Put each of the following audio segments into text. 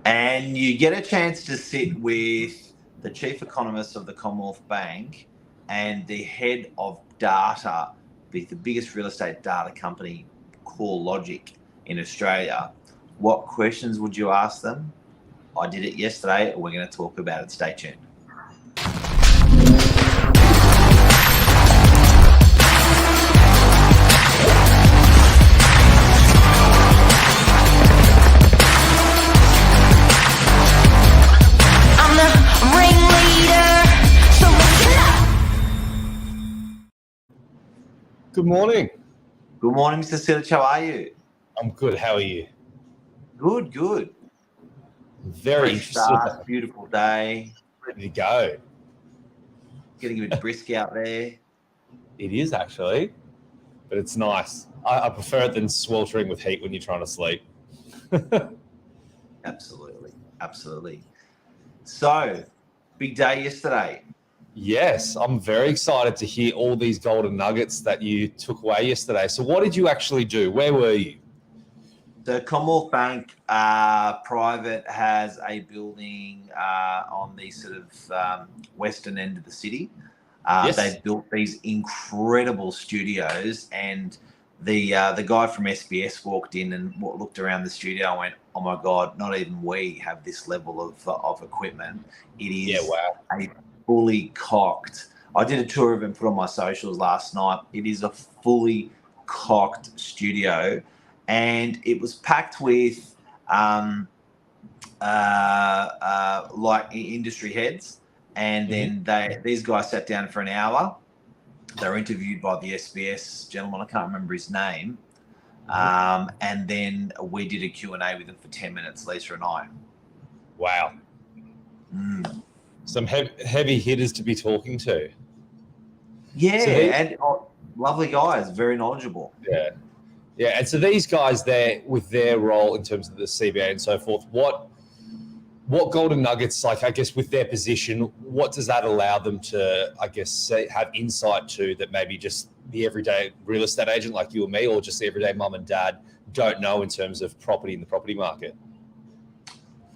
And you get a chance to sit with the chief economist of the Commonwealth Bank and the head of data, the biggest real estate data company, CoreLogic in Australia. What questions would you ask them? I did it yesterday. We're going to talk about it. Stay tuned. Good morning. Good morning, Mr. SILJIC. How are you? I'm good. How are you? Good. Very Fresh start, beautiful day. Ready to go. Getting a bit brisk out there. It is actually, but it's nice. I prefer it than sweltering with heat when you're trying to sleep. Absolutely. So, big day yesterday. Yes, I'm very excited to hear all these golden nuggets that you took away yesterday. So what did you actually do? Where were you? The Commonwealth Bank private has a building on the sort of western end of the city. Yes. They've built these incredible studios, and the guy from SBS walked in and looked around the studio and went, "Oh my God, not even we have this level of equipment." It is a fully cocked. I did a tour of it and put on my socials last night. It is a fully cocked studio, and it was packed with like industry heads, and then these guys sat down for an hour. They were interviewed by the SBS gentleman. I can't remember his name, and then we did a Q&A with them for 10 minutes, Lisa and I. Wow. Some heavy hitters to be talking to. Yeah, and lovely guys, very knowledgeable. Yeah. And so these guys there, with their role in terms of the CBA and so forth, what golden nuggets, like, I guess, with their position, what does that allow them to, I guess, have insight to that maybe just the everyday real estate agent like you or me, or just the everyday mum and dad don't know in terms of property in the property market?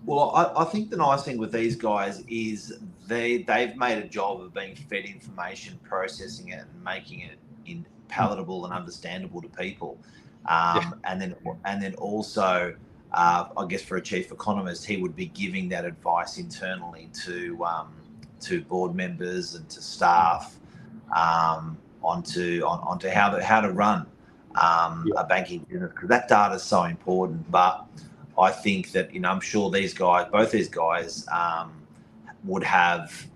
Well, I think the nice thing with these guys is they've made a job of being fed information, processing it, and making it palatable and understandable to people. And then also, I guess for a chief economist, he would be giving that advice internally to board members and to staff onto how to run a banking business, because that data is so important. But I think that, I'm sure both these guys would have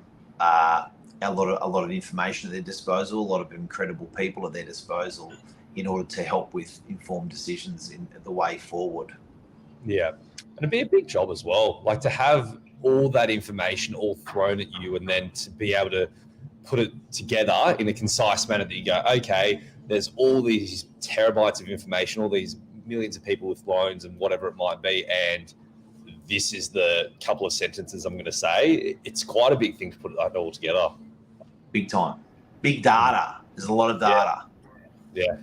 a lot of information at their disposal, a lot of incredible people at their disposal in order to help with informed decisions in the way forward. Yeah, and it'd be a big job as well, like to have all that information all thrown at you and then to be able to put it together in a concise manner that you go, okay, there's all these terabytes of information, all these millions of people with loans and whatever it might be, and this is the couple of sentences I'm going to say. It's quite a big thing to put that all together. Big time. Big data. There's a lot of data. Yeah.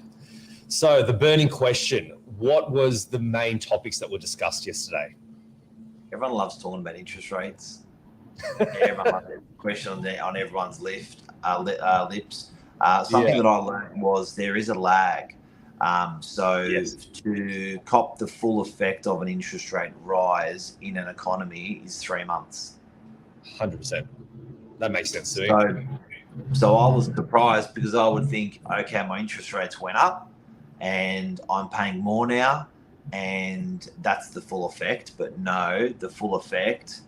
So the burning question, what was the main topics that were discussed yesterday? Everyone loves talking about interest rates. Everyone loves that question on everyone's lips. Something that I learned was there is a lag. To cop the full effect of an interest rate rise in an economy is 3 months. 100%. That makes sense to me. So I was surprised, because I would think, okay, my interest rates went up and I'm paying more now, and that's the full effect. But no, the full effect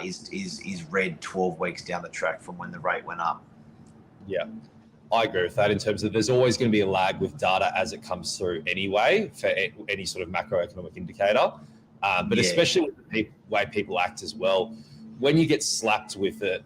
is read 12 weeks down the track from when the rate went up. Yeah. I agree with that in terms of there's always going to be a lag with data as it comes through anyway for any sort of macroeconomic indicator. But especially with the way people act as well, when you get slapped with it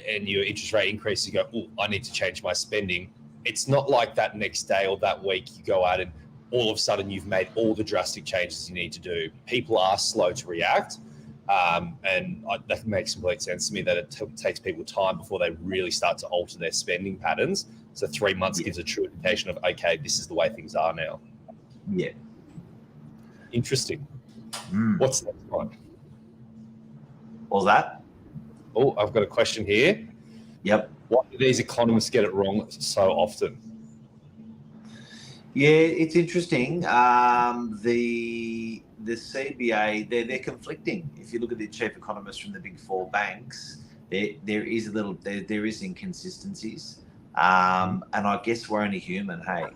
and your interest rate increases, you go, oh, I need to change my spending. It's not like that next day or that week you go out and all of a sudden you've made all the drastic changes you need to do. People are slow to react. That makes complete sense to me that it takes people time before they really start to alter their spending patterns. So 3 months gives a true indication of, okay, this is the way things are now. Yeah. Interesting. What's the next one? What was that? Oh, I've got a question here. Yep. Why do these economists get it wrong so often? Yeah, it's interesting. The CBA, they're conflicting. If you look at the chief economists from the big four banks, there is inconsistencies. And I guess we're only human, hey.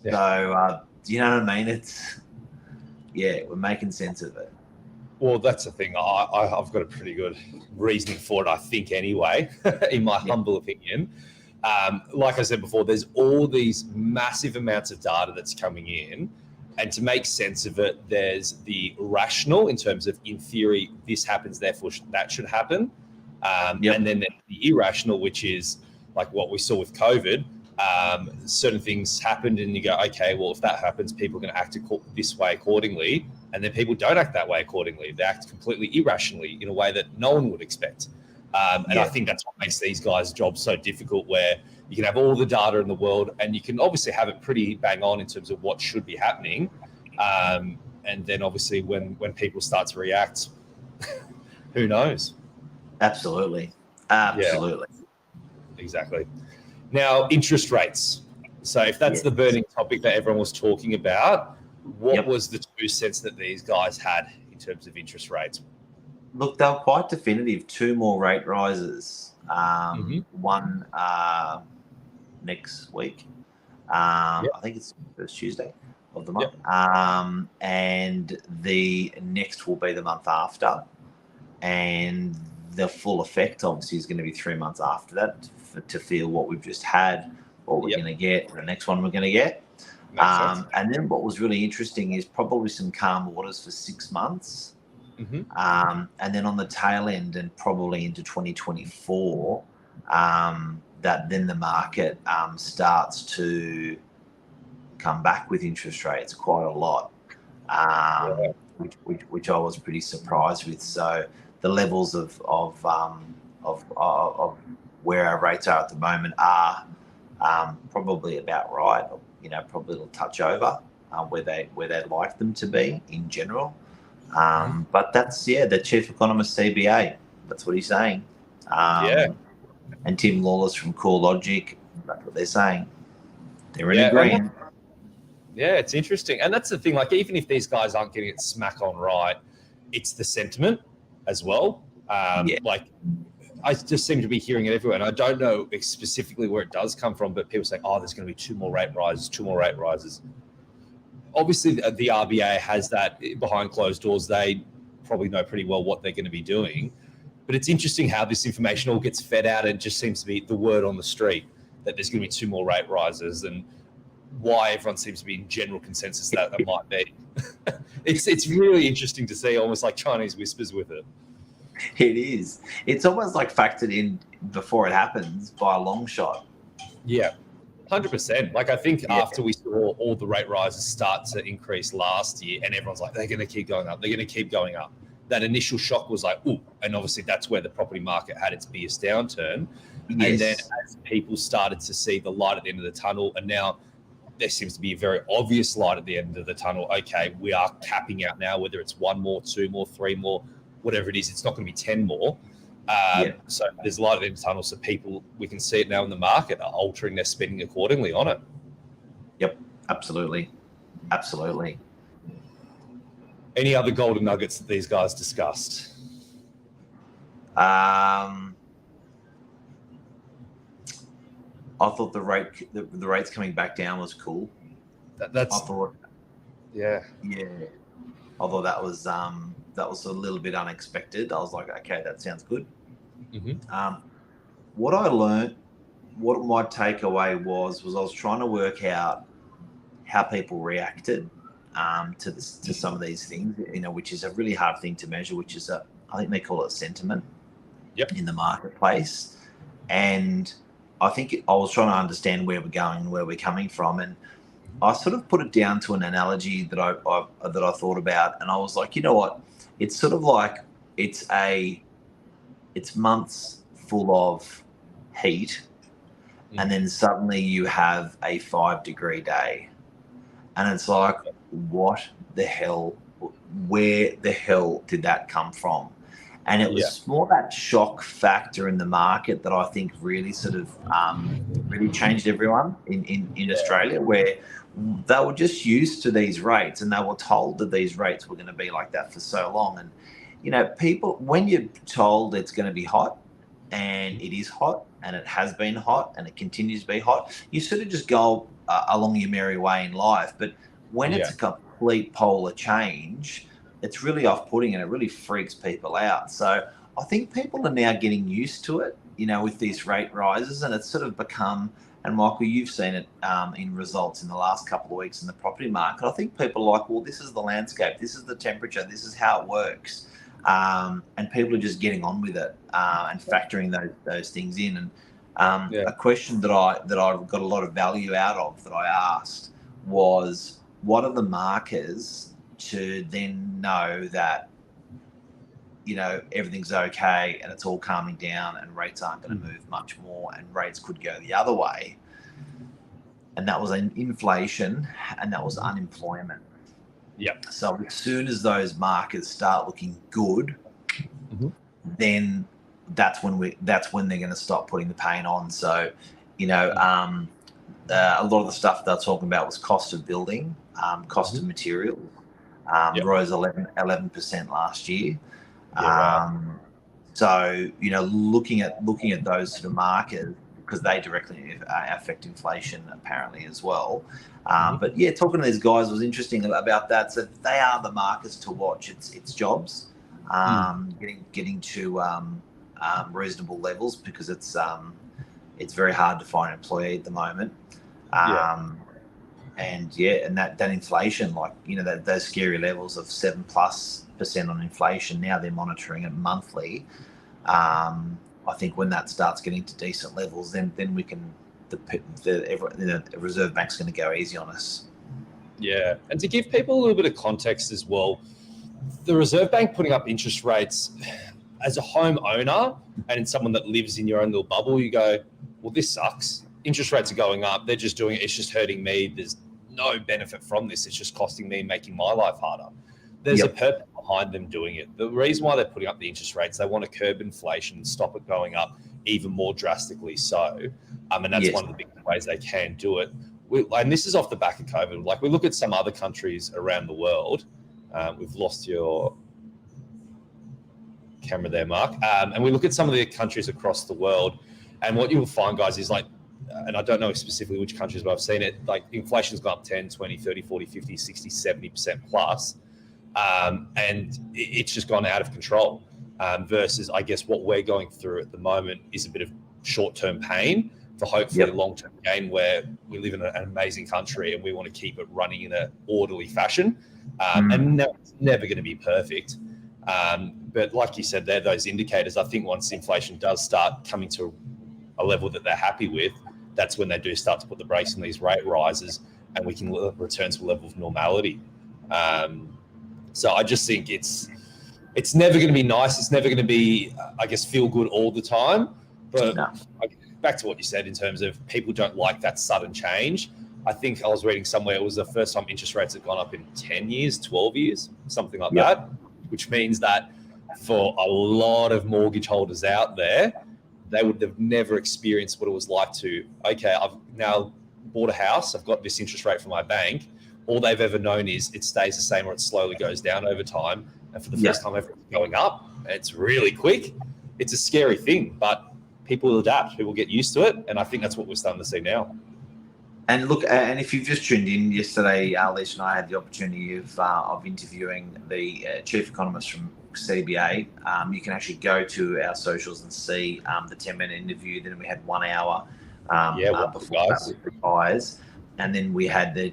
Yeah. So do you know what I mean? We're making sense of it. Well, that's the thing. I've got a pretty good reasoning for it, I think, anyway, in my humble opinion. Like I said before, there's all these massive amounts of data that's coming in. And to make sense of it, there's the rational in terms of, in theory, this happens, therefore that should happen. And then there's the irrational, which is like what we saw with COVID. Certain things happened and you go, okay, well, if that happens, people are going to act this way accordingly. And then people don't act that way accordingly. They act completely irrationally in a way that no one would expect. And I think that's what makes these guys' jobs so difficult, where you can have all the data in the world and you can obviously have it pretty bang on in terms of what should be happening. And then obviously when people start to react, who knows? Absolutely. Yeah, exactly. Now, interest rates. So if that's the burning topic that everyone was talking about, what was the 2 cents that these guys had in terms of interest rates? Look, they were quite definitive. 2 more rate rises. One next week. I think it's the first Tuesday of the month. And the next will be the month after. And the full effect, obviously, is going to be 3 months after that to feel what we've just had, what we're going to get, the next one we're going to get. And then what was really interesting is probably some calm waters for 6 months. And then on the tail end and probably into 2024, that then the market starts to come back with interest rates quite a lot, which I was pretty surprised with. So the levels of where our rates are at the moment are probably about right. Probably a little touch over where they'd like them to be in general. But that's the chief economist CBA. That's what he's saying. And Tim Lawless from CoreLogic. That's what they're saying. They're in agreement. Yeah, it's interesting, and that's the thing. Like, even if these guys aren't getting it smack on right, it's the sentiment as well. Like, I just seem to be hearing it everywhere, and I don't know specifically where it does come from, but people say, "Oh, there's going to be 2 more rate rises, 2 more rate rises." Obviously, the RBA has that behind closed doors. They probably know pretty well what they're going to be doing. But it's interesting how this information all gets fed out and just seems to be the word on the street that there's going to be 2 more rate rises, and why everyone seems to be in general consensus that there might be. It's really interesting to see, almost like Chinese whispers with it. It is. It's almost like factored in before it happens by a long shot. Yeah. 100%. Like, I think after we saw all the rate rises start to increase last year and everyone's like, they're going to keep going up, they're going to keep going up. That initial shock was like, ooh, and obviously that's where the property market had its biggest downturn. Yes. And then as people started to see the light at the end of the tunnel, and now there seems to be a very obvious light at the end of the tunnel. Okay, we are capping out now, whether it's 1 more, 2 more, 3 more, whatever it is, it's not going to be 10 more. So there's a light at the end of the tunnel. So people, we can see it now in the market, are altering their spending accordingly on it. Yep, absolutely. Absolutely. Any other golden nuggets that these guys discussed? I thought the rates coming back down was cool. I thought that was a little bit unexpected. I was like, okay, that sounds good. What I learned, what my takeaway was I was trying to work out how people reacted to some of these things, which is a really hard thing to measure, which is I think they call it sentiment in the marketplace. And I think I was trying to understand where we're going and where we're coming from. And I sort of put it down to an analogy that I thought about. And I was like, you know what? It's sort of like it's months full of heat. And then suddenly you have a 5-degree day. And it's like, what the hell, where the hell did that come from? And it was more that shock factor in the market that I think really sort of really changed everyone in Australia, where they were just used to these rates and they were told that these rates were going to be like that for so long. And, you know, people, when you're told it's going to be hot, and it is hot, and it has been hot, and it continues to be hot, you sort of just go along your merry way in life. But when it's a complete polar change, it's really off-putting and it really freaks people out. So I think people are now getting used to it, you know, with these rate rises, and it's sort of become, and Michael, you've seen it in results in the last couple of weeks in the property market. I think people are like, well, this is the landscape, this is the temperature, this is how it works. And people are just getting on with it and factoring those things in. And a question that I got a lot of value out of that I asked was, what are the markers to then know that, you know, everything's okay and it's all calming down and rates aren't going to move much more and rates could go the other way? And that was inflation and that was unemployment. So as soon as those markers start looking good, then that's when they're going to stop putting the pain on. So, you know, a lot of the stuff they're talking about was cost of building, cost of materials, rose 11% last year. So, you know, looking at those sort of markers, because they directly affect inflation apparently as well. But yeah, talking to these guys was interesting about that. So they are the markers to watch. It's jobs, getting to reasonable levels, because it's very hard to find an employee at the moment. And that inflation, like, you know, those scary levels of 7+% on inflation. Now they're monitoring it monthly. I think when that starts getting to decent levels, then we can, the Reserve Bank's going to go easy on us. Yeah, and to give people a little bit of context as well, the Reserve Bank putting up interest rates, as a homeowner and someone that lives in your own little bubble, you go, well, this sucks. Interest rates are going up. They're just doing it. It's just hurting me. There's no benefit from this. It's just costing me, making my life harder. There's a purpose behind them doing it. The reason why they're putting up the interest rates, they want to curb inflation and stop it going up even more drastically so. And that's one of the big ways they can do it. And this is off the back of COVID. Like, we look at some other countries around the world. We've lost your camera there, Mark. And we look at some of the countries across the world. And what you'll find, guys, is like, and I don't know specifically which countries, but I've seen it, like inflation's gone up 10, 20, 30, 40, 50, 60, 70% plus. And it's just gone out of control, versus, I guess, what we're going through at the moment is a bit of short-term pain for hopefully a long-term gain, where we live in an amazing country and we want to keep it running in an orderly fashion. And it's never going to be perfect. But like you said, they're those indicators. I think once inflation does start coming to a level that they're happy with, that's when they do start to put the brakes on these rate rises and we can return to a level of normality. So I just think it's never going to be nice. It's never going to be, I guess, feel good all the time. But back to what you said in terms of people don't like that sudden change. I think I was reading somewhere it was the first time interest rates had gone up in 10 years, 12 years, something like that, which means that for a lot of mortgage holders out there, they would have never experienced what it was like to, okay, I've now bought a house, I've got this interest rate from my bank. All they've ever known is it stays the same or it slowly goes down over time. And for the first time, everything's going up. It's really quick. It's a scary thing, but people will adapt. People get used to it. And I think that's what we're starting to see now. And look, and if you've just tuned in yesterday, Alicia and I had the opportunity of interviewing the chief economist from CBA. You can actually go to our socials and see the 10-minute interview. Then we had 1 hour before that with the guys. And then we had the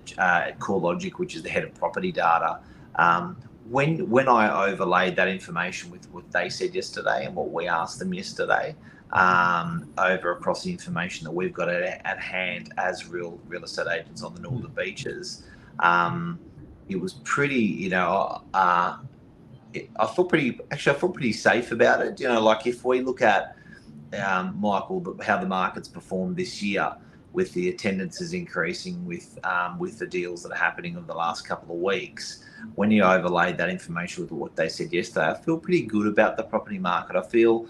CoreLogic, which is the head of property data. When I overlaid that information with what they said yesterday and what we asked them yesterday, over across the information that we've got at hand as real estate agents on the northern beaches, it was pretty, you know, I feel pretty safe about it. You know, like if we look at, Michael, how the market's performed this year, with the attendances increasing, with the deals that are happening over the last couple of weeks, when you overlaid that information with what they said yesterday, I feel pretty good about the property market. I feel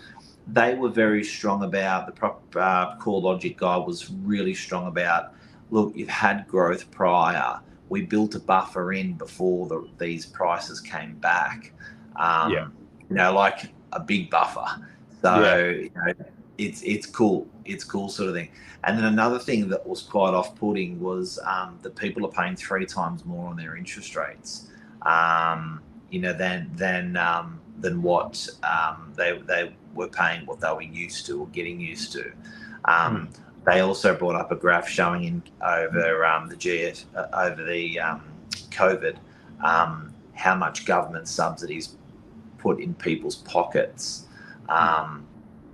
they were very strong about the CoreLogic guy was really strong about, look, you've had growth prior. We built a buffer in before these prices came back. You know, like a big buffer. So you know, it's cool. It's cool sort of thing. And then another thing that was quite off-putting was that people are paying 3 times more on their interest rates, you know, than what they were paying, what they were used to or getting used to. They also brought up a graph showing in over the COVID how much government subsidies put in people's pockets.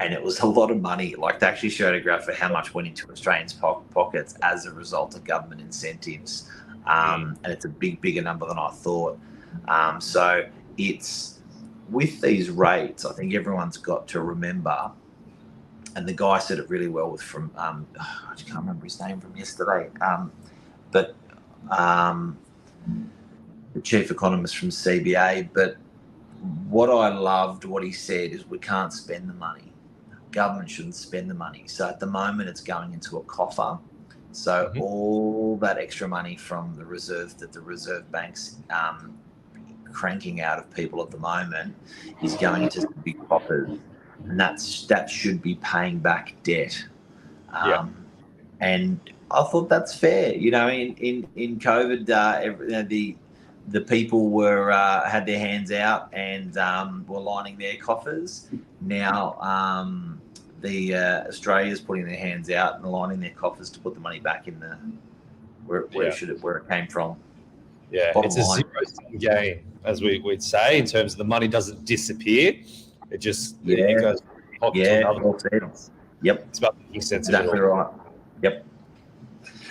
And it was a lot of money. Like, they actually showed a graph of how much went into Australians' pockets as a result of government incentives. And it's a bigger number than I thought. So it's, with these rates, I think everyone's got to remember, and the guy said it really well from, I can't remember his name from yesterday, but the chief economist from CBA. But what I loved, what he said is, we can't spend the money. Government shouldn't spend the money. So at the moment, it's going into a coffer. So all that extra money from the reserve that the Reserve Bank's cranking out of people at the moment is going into some big coffers, and that should be paying back debt. And I thought that's fair. You know, in COVID, the people were had their hands out and were lining their coffers. Now Australia's putting their hands out and lining their coffers to put the money back in where it came from. Yeah, it's a zero-sum game, as we'd say, in terms of the money doesn't disappear. It just it goes to another. Yep, it's about making sense exactly of it all. Right. Yep,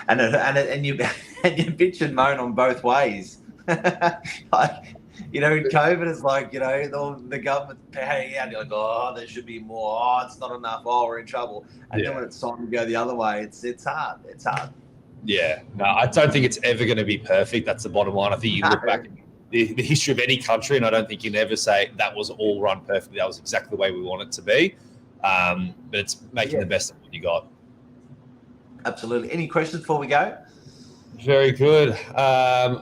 and you bitch and moan on both ways. Like, you know, in COVID, it's like, you know, the government's paying out. You're like, oh, there should be more. Oh, it's not enough. Oh, we're in trouble. And then when it's time to go the other way, it's hard. It's hard. Yeah, no, I don't think it's ever going to be perfect. That's the bottom line. I think you look back at the history of any country, and I don't think you can ever say that was all run perfectly. That was exactly the way we want it to be. But it's making the best of what you got. Absolutely. Any questions before we go? Very good.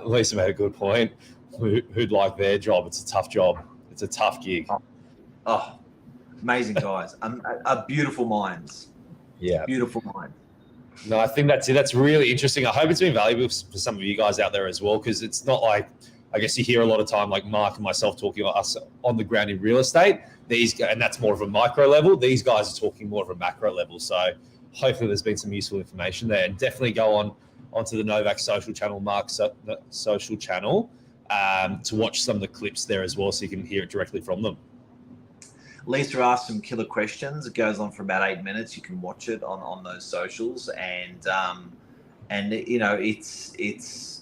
Lisa made a good point. Who'd like their job? It's a tough job. It's a tough gig. Oh, amazing guys. Beautiful minds. Yeah. Beautiful minds. No, I think that's it. That's really interesting. I hope it's been valuable for some of you guys out there as well, because it's not like, I guess you hear a lot of time, like Mark and myself talking about us on the ground in real estate. And that's more of a micro level. These guys are talking more of a macro level. So hopefully there's been some useful information there. And definitely go onto the Novak social channel, Mark's social channel, to watch some of the clips there as well, so you can hear it directly from them. Lisa asked some killer questions. It goes on for about 8 minutes. You can watch it on those socials, and you know, it's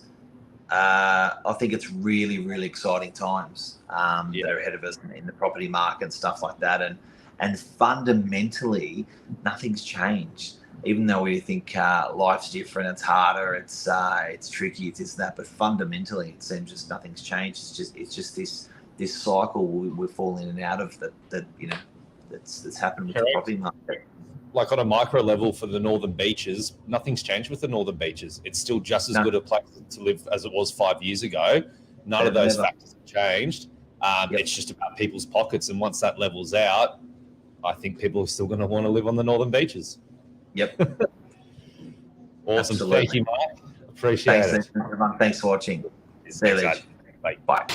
I think it's really, really exciting times that are ahead of us in the property market and stuff like that. And fundamentally, nothing's changed. Even though we think life's different, it's harder, it's tricky, it's this, that, but fundamentally, it seems just nothing's changed. It's just this cycle we're falling in and out of that you know, that's happened with the property market. Like on a micro level for the Northern Beaches, nothing's changed with the Northern Beaches. It's still just as good a place to live as it was 5 years ago. None of those factors have changed. It's just about people's pockets. And once that levels out, I think people are still going to want to live on the Northern Beaches. Yep. Awesome. Absolutely. Thank you, Mark. Appreciate it. Thanks, everyone. Thanks for watching. See you later. Bye.